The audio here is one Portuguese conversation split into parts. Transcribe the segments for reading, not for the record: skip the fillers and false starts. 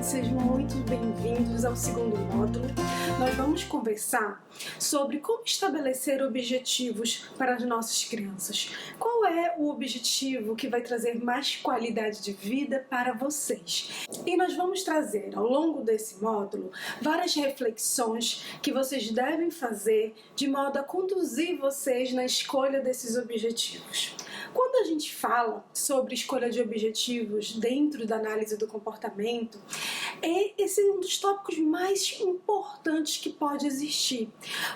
gente, sejam muito bem-vindos ao segundo módulo. Nós vamos conversar sobre como estabelecer objetivos para as nossas crianças. Qual é o objetivo que vai trazer mais qualidade de vida para vocês? E nós vamos trazer ao longo desse módulo várias reflexões que vocês devem fazer de modo a conduzir vocês na escolha desses objetivos. Quando a gente fala sobre escolha de objetivos dentro da análise do comportamento, esse é um dos tópicos mais importantes que pode existir,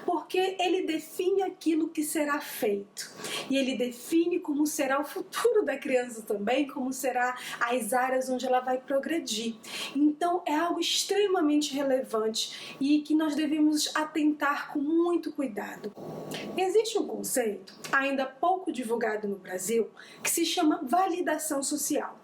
porque ele define aquilo que será feito e ele define como será o futuro da criança também, como será as áreas onde ela vai progredir. Então é algo extremamente relevante e que nós devemos atentar com muito cuidado. Existe um conceito ainda pouco divulgado no Brasil que se chama validação social.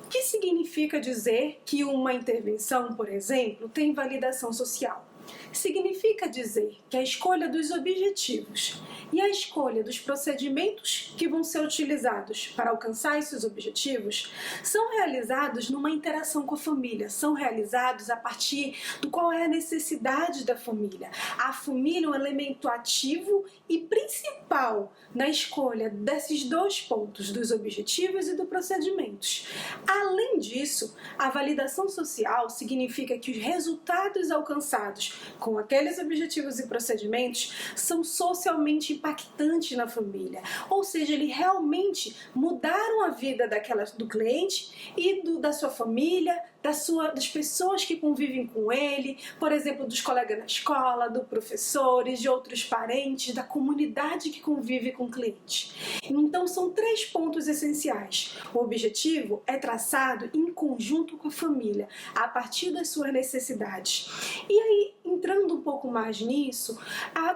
O que significa dizer que uma intervenção, por exemplo, tem validação social? Significa dizer que a escolha dos objetivos e a escolha dos procedimentos que vão ser utilizados para alcançar esses objetivos são realizados numa interação com a família, são realizados a partir do qual é a necessidade da família. A família é um elemento ativo e principal na escolha desses dois pontos, dos objetivos e dos procedimentos. Além disso, a validação social significa que os resultados alcançados com aqueles objetivos e procedimentos são socialmente impactantes na família, ou seja, eles realmente mudaram a vida do cliente e da sua família, das pessoas que convivem com ele, por exemplo, dos colegas na escola, dos professores, de outros parentes, da comunidade que convive com o cliente. Então são 3 pontos essenciais. O objetivo é traçado em conjunto com a família, a partir das suas necessidades. E aí, entrando um pouco mais nisso,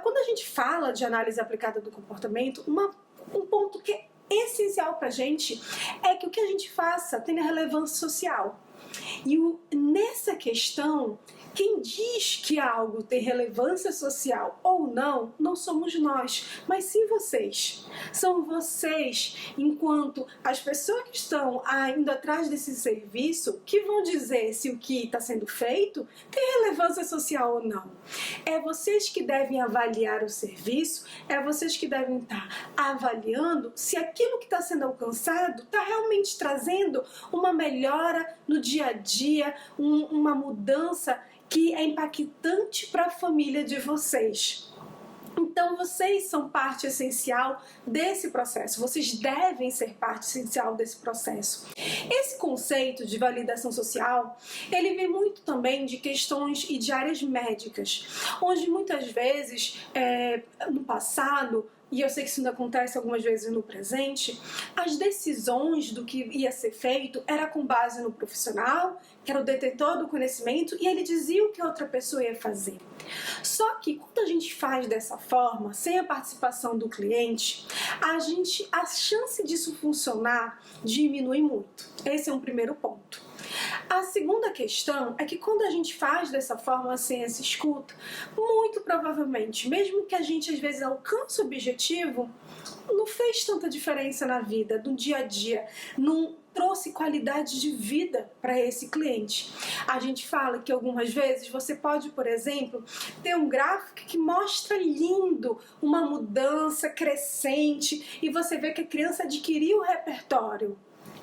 quando a gente fala de análise aplicada do comportamento, um ponto que é essencial para a gente é que o que a gente faça tenha relevância social. E nessa questão, quem diz que algo tem relevância social ou não, não somos nós, mas sim vocês. São vocês, enquanto as pessoas que estão indo atrás desse serviço, que vão dizer se o que está sendo feito tem relevância social ou não. É vocês que devem avaliar o serviço, é vocês que devem estar avaliando se aquilo que está sendo alcançado está realmente trazendo uma melhora no dia a dia, uma mudança que é impactante para a família de vocês. Então vocês são parte essencial desse processo, vocês devem ser parte essencial desse processo. Esse conceito de validação social, ele vem muito também de questões e de áreas médicas, onde muitas vezes, no passado, e eu sei que isso ainda acontece algumas vezes no presente, as decisões do que ia ser feito era com base no profissional, que era o detentor do conhecimento, e ele dizia o que a outra pessoa ia fazer. Só que quando a gente faz dessa forma, sem a participação do cliente, a chance disso funcionar diminui muito. Esse é um primeiro ponto. A segunda questão é que quando a gente faz dessa forma, sem essa escuta, muito provavelmente, mesmo que a gente às vezes alcance o objetivo, não fez tanta diferença na vida, no dia a dia, não trouxe qualidade de vida para esse cliente. A gente fala que algumas vezes você pode, por exemplo, ter um gráfico que mostra lindo uma mudança crescente e você vê que a criança adquiriu o repertório.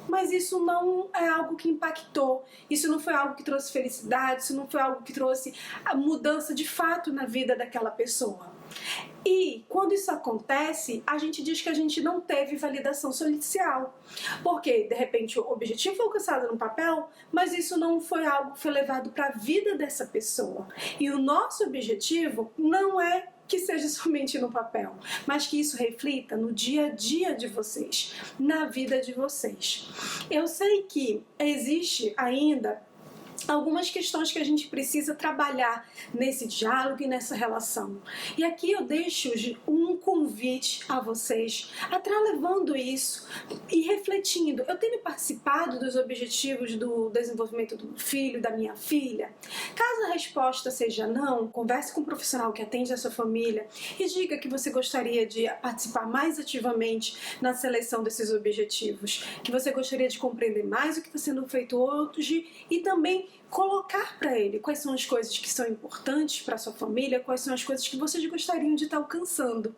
Mas isso não é algo que impactou, isso não foi algo que trouxe felicidade, isso não foi algo que trouxe a mudança de fato na vida daquela pessoa. E quando isso acontece, a gente diz que a gente não teve validação social, porque de repente o objetivo foi alcançado no papel, mas isso não foi algo que foi levado para a vida dessa pessoa. E o nosso objetivo não é que seja somente no papel, mas que isso reflita no dia a dia de vocês, na vida de vocês. Eu sei que existe ainda algumas questões que a gente precisa trabalhar nesse diálogo e nessa relação. E aqui eu deixo um convite a vocês a estar levando isso e refletindo. Eu tenho participado dos objetivos do desenvolvimento do meu filho, da minha filha? Caso a resposta seja não, converse com um profissional que atende a sua família e diga que você gostaria de participar mais ativamente na seleção desses objetivos, que você gostaria de compreender mais o que está sendo feito hoje e também colocar para ele quais são as coisas que são importantes para sua família, quais são as coisas que vocês gostariam de estar alcançando.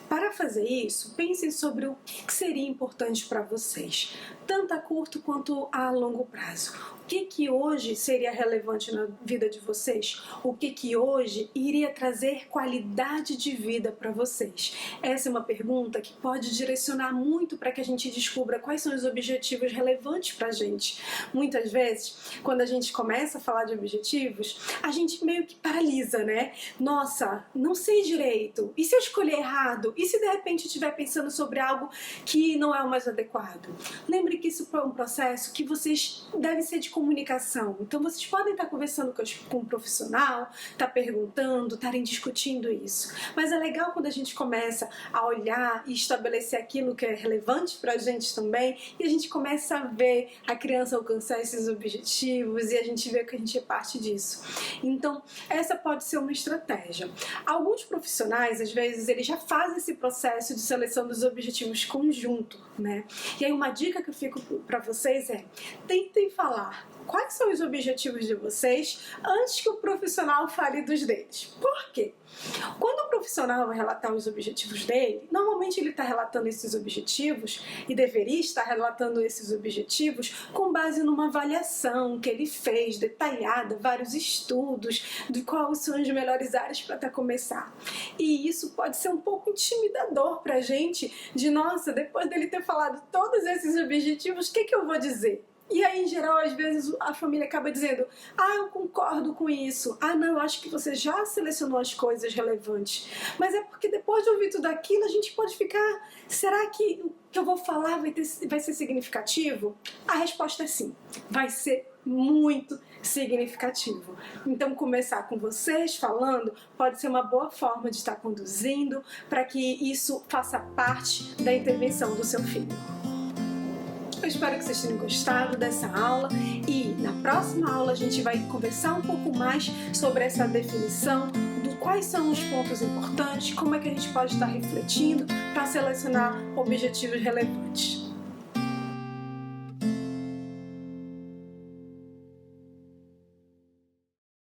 Para fazer isso, pensem sobre o que seria importante para vocês, tanto a curto quanto a longo prazo. O que hoje seria relevante na vida de vocês? O que hoje iria trazer qualidade de vida para vocês? Essa é uma pergunta que pode direcionar muito para que a gente descubra quais são os objetivos relevantes para a gente. Muitas vezes, quando a gente começa a falar de objetivos, a gente meio que paralisa, né? Nossa, não sei direito. E se eu escolher errado? E se de repente eu estiver pensando sobre algo que não é o mais adequado? Lembre que isso é um processo que vocês devem ser de comunicação. Então vocês podem estar conversando com um profissional, estar perguntando, estarem discutindo isso. Mas é legal quando a gente começa a olhar e estabelecer aquilo que é relevante para a gente também, e a gente começa a ver a criança alcançar esses objetivos e a gente vê que a gente é parte disso. Então essa pode ser uma estratégia. Alguns profissionais, às vezes, eles já fazem esse processo de seleção dos objetivos conjunto, né? E aí uma dica que eu fico para vocês é: tentem falar quais são os objetivos de vocês antes que o profissional fale dos deles. Por quê? Quando o profissional vai relatar os objetivos dele, normalmente ele está relatando esses objetivos e deveria estar relatando esses objetivos com base numa avaliação que ele fez, detalhada, vários estudos de quais são as melhores áreas para começar. E isso pode ser um pouco intimidador para a gente, de nossa, depois dele ter falado todos esses objetivos, o que eu vou dizer? E aí, em geral, às vezes a família acaba dizendo: ah, eu concordo com isso. Ah, não, eu acho que você já selecionou as coisas relevantes. Mas é porque depois de ouvir tudo aquilo, a gente pode ficar: será que o que eu vou falar vai ser significativo? A resposta é sim, vai ser muito significativo. Então, começar com vocês falando pode ser uma boa forma de estar conduzindo para que isso faça parte da intervenção do seu filho. Eu espero que vocês tenham gostado dessa aula e na próxima aula a gente vai conversar um pouco mais sobre essa definição de quais são os pontos importantes, como é que a gente pode estar refletindo para selecionar objetivos relevantes.